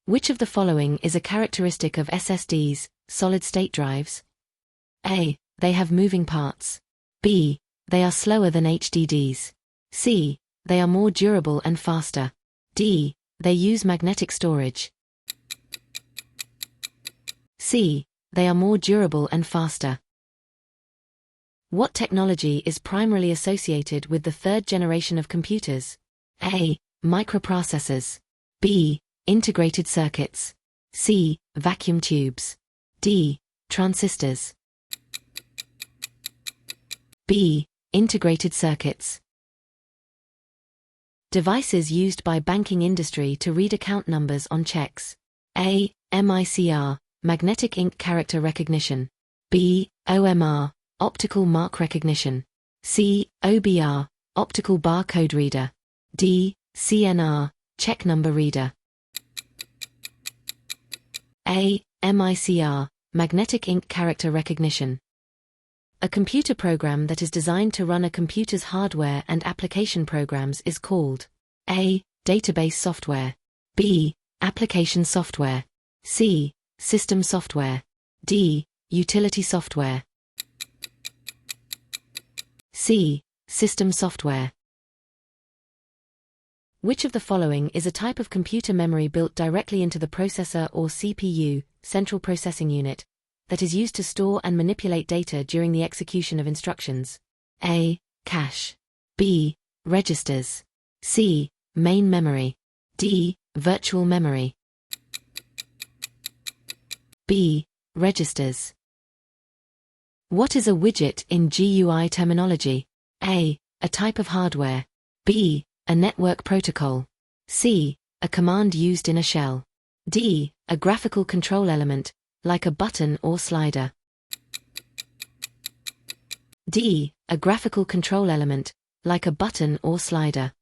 Which of the following is a characteristic of SSDs, solid-state drives? A. They have moving parts. B. They are slower than HDDs. C. They are more durable and faster. D. They use magnetic storage. C. They are more durable and faster. What technology is primarily associated with the third generation of computers? A. Microprocessors. B. Integrated circuits. C. Vacuum tubes. D. Transistors. B. Integrated circuits. Devices used by banking industry to read account numbers on checks. A. MICR, magnetic ink character recognition. B. OMR, optical mark recognition. C. OBR, optical barcode reader. D. CNR, check number reader. A. MICR, magnetic ink character recognition. A computer program that is designed to run a computer's hardware and application programs is called A. Database software. B. Application software. C. System software. D. Utility software. C. System software. Which of the following is a type of computer memory built directly into the processor or CPU, central processing unit, that is used to store and manipulate data during the execution of instructions? A. Cache. B. Registers. C. Main memory. D. Virtual memory. B. Registers. What is a widget in GUI terminology? A. A type of hardware. B. A network protocol. C. A command used in a shell. D. A graphical control element, like a button or slider. D. A graphical control element, like a button or slider.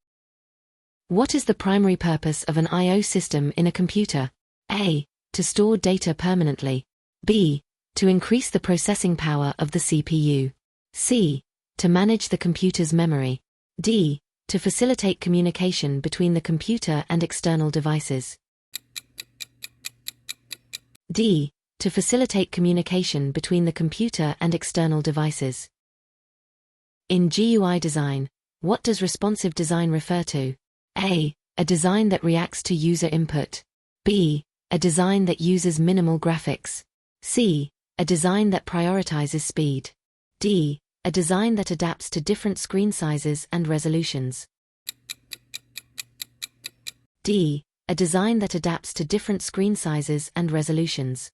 What is the primary purpose of an I/O system in a computer? A. To store data permanently. B. To increase the processing power of the CPU. C. To manage the computer's memory. D. To facilitate communication between the computer and external devices. D. To facilitate communication between the computer and external devices. In GUI design, what does responsive design refer to? A. A design that reacts to user input. B. A design that uses minimal graphics. C. A design that prioritizes speed. D. A design that adapts to different screen sizes and resolutions. D. A design that adapts to different screen sizes and resolutions.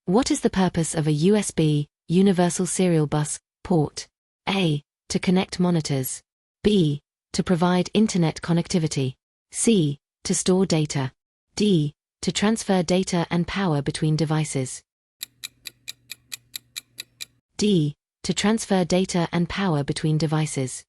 What is the purpose of a USB, Universal Serial Bus, port? A. To connect monitors. B. To provide internet connectivity. C. To store data. D. To transfer data and power between devices. D. To transfer data and power between devices.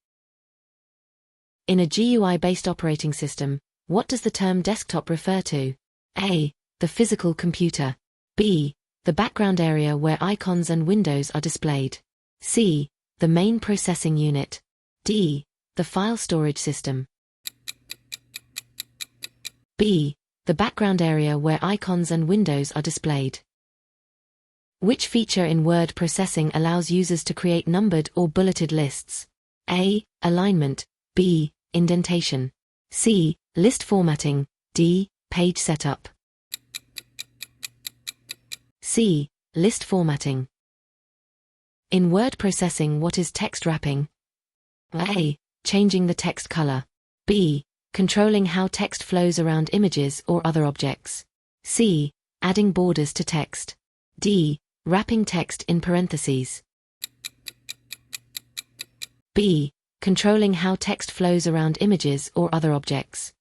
In a GUI-based operating system, what does the term desktop refer to? A. The physical computer. B. The background area where icons and windows are displayed. C. The main processing unit. D. The file storage system. B. The background area where icons and windows are displayed. Which feature in word processing allows users to create numbered or bulleted lists? A. Alignment. B. Indentation. C. List formatting. D. Page setup. C. List formatting. In word processing, what is text wrapping? A. Changing the text color. B. Controlling how text flows around images or other objects. C. Adding borders to text. D. Wrapping text in parentheses. B. Controlling how text flows around images or other objects.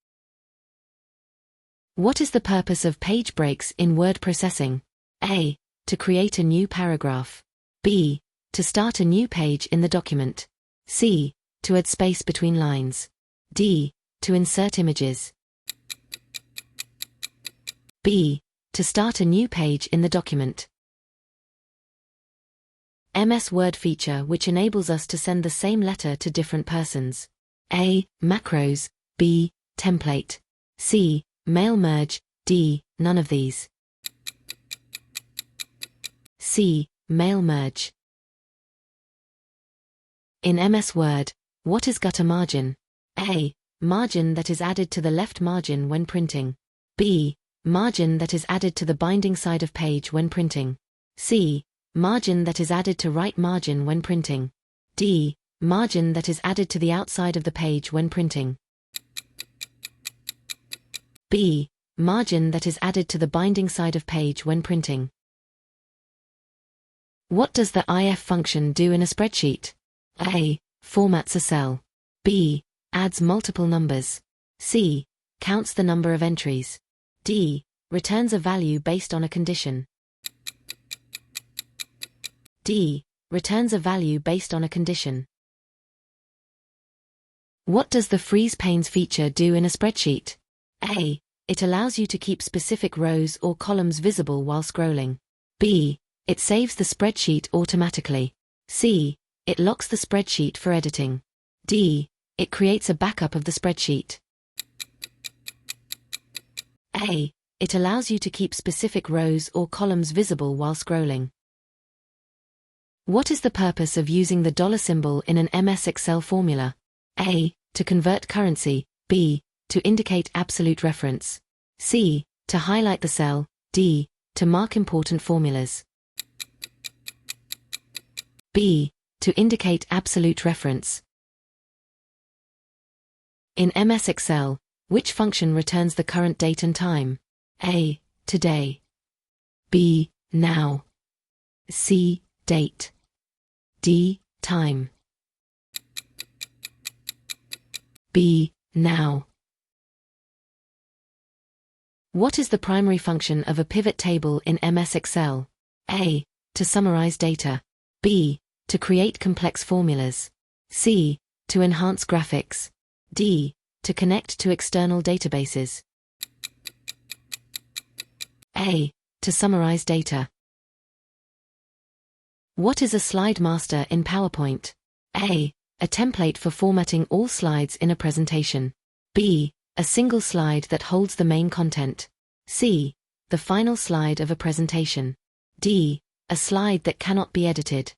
What is the purpose of page breaks in word processing? A. To create a new paragraph. B. To start a new page in the document. C. To add space between lines. D. To insert images. B. To start a new page in the document. MS Word feature which enables us to send the same letter to different persons. A. Macros. B. Template. C. Mail merge. D. none of these. C. Mail merge. In MS Word, what is gutter margin? A. Margin that is added to the left margin when printing. B. Margin that is added to the binding side of page when printing. C. Margin that is added to right margin when printing. D. Margin that is added to the outside of the page when printing. B. Margin that is added to the binding side of page when printing. What does the if function do in a spreadsheet? A. Formats a cell. B. Adds multiple numbers. C. Counts the number of entries. D. Returns a value based on a condition. D. Returns a value based on a condition. What does the freeze panes feature do in a spreadsheet? A. It allows you to keep specific rows or columns visible while scrolling. B. It saves the spreadsheet automatically. C. It locks the spreadsheet for editing. D. It creates a backup of the spreadsheet. A. It allows you to keep specific rows or columns visible while scrolling. What is the purpose of using the dollar symbol in an MS Excel formula? A. To convert currency. B. To indicate absolute reference. C. To highlight the cell. D. To mark important formulas. B. To indicate absolute reference. In MS Excel, which function returns the current date and time? A. Today. B. Now. C. Date. D. Time. B. Now. What is the primary function of a pivot table in MS Excel? A. To summarize data. B. To create complex formulas. C. To enhance graphics. D. To connect to external databases. A. To summarize data. What is a slide master in PowerPoint? A. A template for formatting all slides in a presentation. B. A single slide that holds the main content. C. The final slide of a presentation. D. A slide that cannot be edited.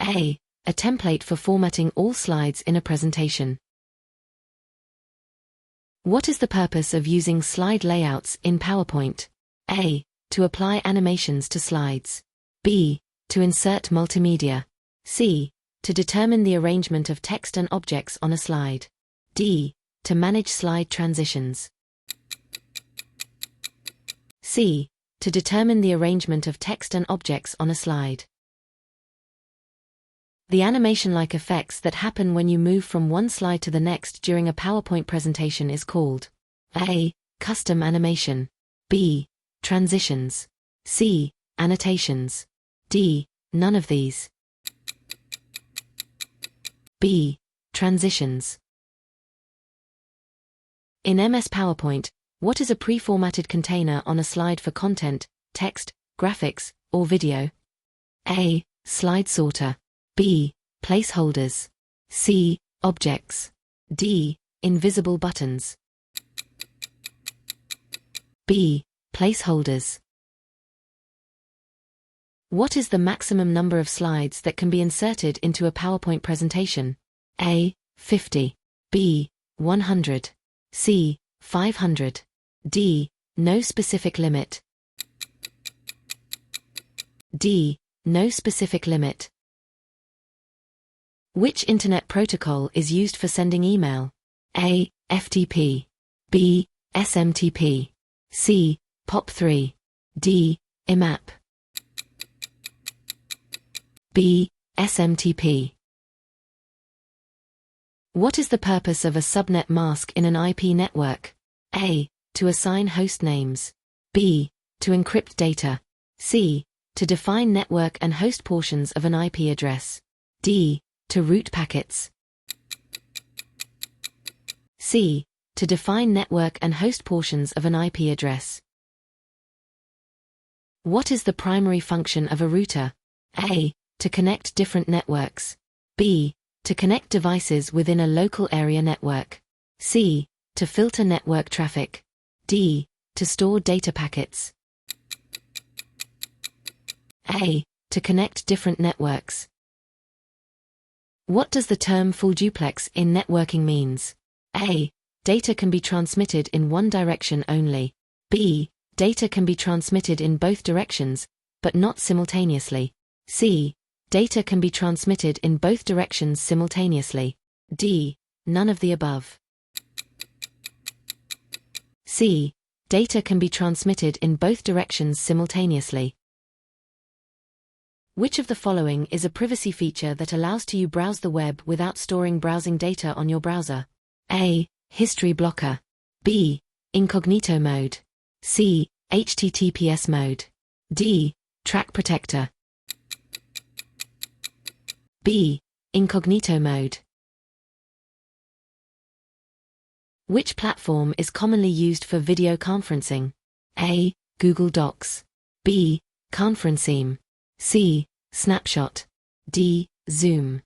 A. A template for formatting all slides in a presentation. What is the purpose of using slide layouts in PowerPoint? A. To apply animations to slides. B. To insert multimedia. C. To determine the arrangement of text and objects on a slide. D. To manage slide transitions. C. To determine the arrangement of text and objects on a slide. The animation-like effects that happen when you move from one slide to the next during a PowerPoint presentation is called A. Custom animation. B. Transitions. C. Annotations. D. None of these. B. Transitions. In MS PowerPoint, what is a pre-formatted container on a slide for content, text, graphics, or video? A. Slide sorter. B. Placeholders. C. Objects. D. Invisible buttons. B. Placeholders. What is the maximum number of slides that can be inserted into a PowerPoint presentation? A. 50. B. 100. C. 500. D. No specific limit. D. No specific limit. Which Internet protocol is used for sending email? A. FTP. B. SMTP. C. POP3. D. IMAP. B. SMTP. What is the purpose of a subnet mask in an IP network? A. To assign host names. B. To encrypt data. C. To define network and host portions of an IP address. D. To route packets. C. To define network and host portions of an IP address. What is the primary function of a router? A. To connect different networks. B. To connect devices within a local area network. C. To filter network traffic. D. To store data packets. A. To connect different networks. What does the term full duplex in networking means? A. Data can be transmitted in one direction only. B. Data can be transmitted in both directions, but not simultaneously. C. Data can be transmitted in both directions simultaneously. D. None of the above. C. Data can be transmitted in both directions simultaneously. Which of the following is a privacy feature that allows you to browse the web without storing browsing data on your browser? A. History blocker. B. Incognito mode. C. HTTPS mode. D. Track protector. B. Incognito mode. Which platform is commonly used for video conferencing? A. Google Docs. B. Conferencing. C. Snapshot. D. Zoom.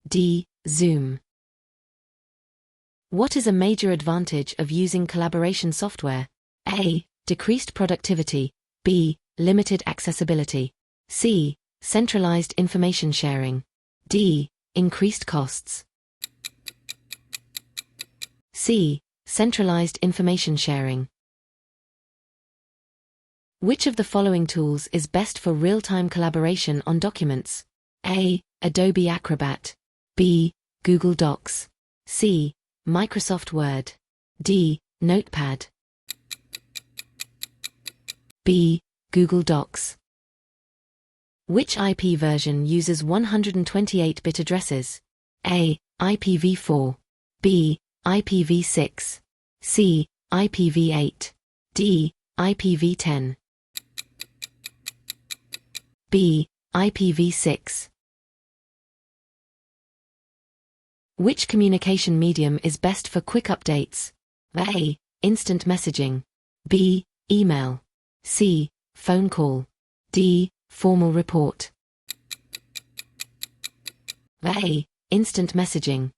D. Zoom. What is a major advantage of using collaboration software? A. Decreased productivity. B. Limited accessibility. C. Centralized information sharing. D. Increased costs. C. Centralized information sharing. Which of the following tools is best for real-time collaboration on documents? A. Adobe Acrobat. B. Google Docs. C. Microsoft Word. D. Notepad. B. Google Docs. Which IP version uses 128-bit addresses? A. IPv4. B. IPv6. C. IPv8. D. IPv10. B. IPv6. Which communication medium is best for quick updates? A. Instant messaging. B. Email. C. Phone call. D. Formal report. A. Instant messaging.